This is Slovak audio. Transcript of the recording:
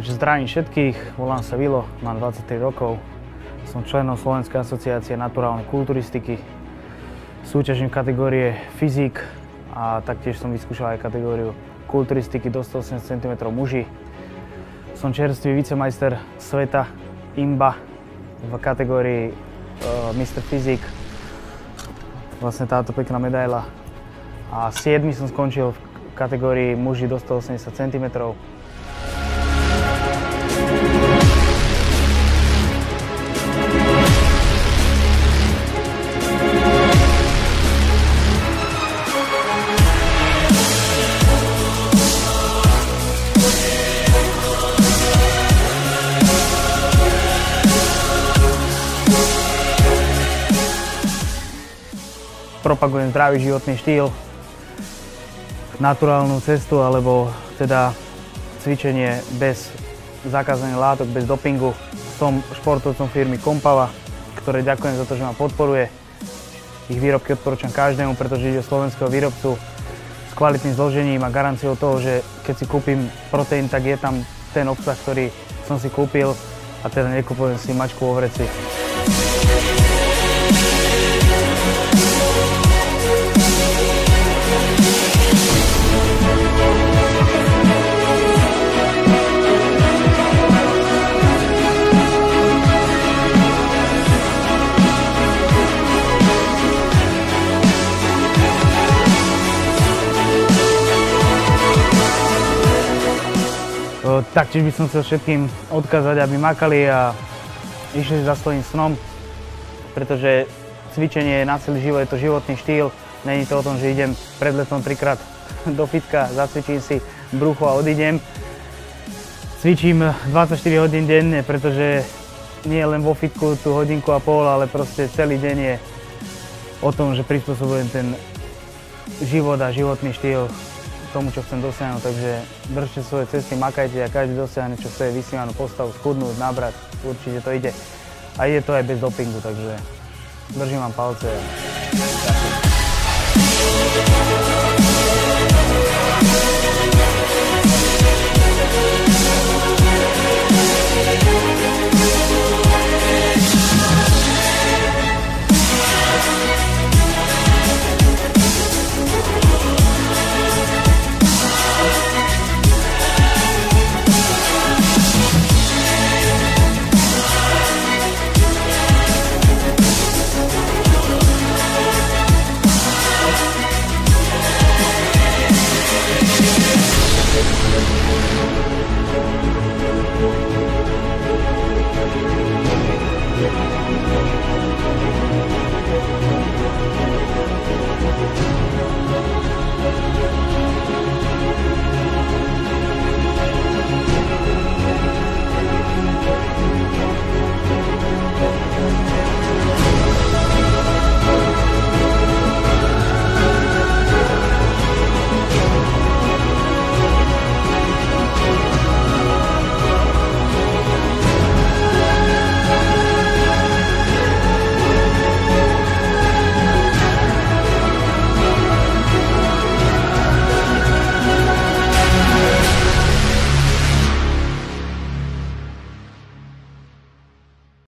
Takže zdravím všetkých, volám sa Vilo, mám 23 rokov, som členom Slovenskej asociácie naturálnej kulturistiky, súťažím kategórie fyzik a taktiež som vyskúšal aj kategóriu kulturistiky do 180 cm muži. Som čerstvý vicemajster sveta IMBA v kategórii Mr. Fyzik, vlastne táto pekná medaila. A 7. som skončil v kategórii muži do 180 cm. Propagujem zdravý životný štýl, naturálnu cestu alebo teda cvičenie bez zakázaných látok, bez dopingu. Som športovcom firmy Kompava, ktorej ďakujem za to, že ma podporuje. Ich výrobky odporúčam každému, pretože ide o slovenského výrobcu s kvalitným zložením a garanciou toho, že keď si kúpim proteín, tak je tam ten obsah, ktorý som si kúpil a teda nekupujem si mačku vo vreci. Taktiež by som chcel všetkým odkázať, aby makali a išli za svojím snom, pretože cvičenie na celý život je to životný štýl. Není to o tom, že idem pred letom 3-krát do fitka, zacvičím si brucho a odídem. Cvičím 24 hodín denne, pretože nie len vo fitku tú hodinku a pol, ale proste celý deň je o tom, že prispôsobujem ten život a životný štýl tomu, čo chcem dosiahnuť, takže držte svoje cesty, makajte a každý dosiahne, čo chce, vysnívanú postavu, schudnúť, nabrať, určite to ide. A ide to aj bez dopingu, takže držím vám palce. Ďakujem.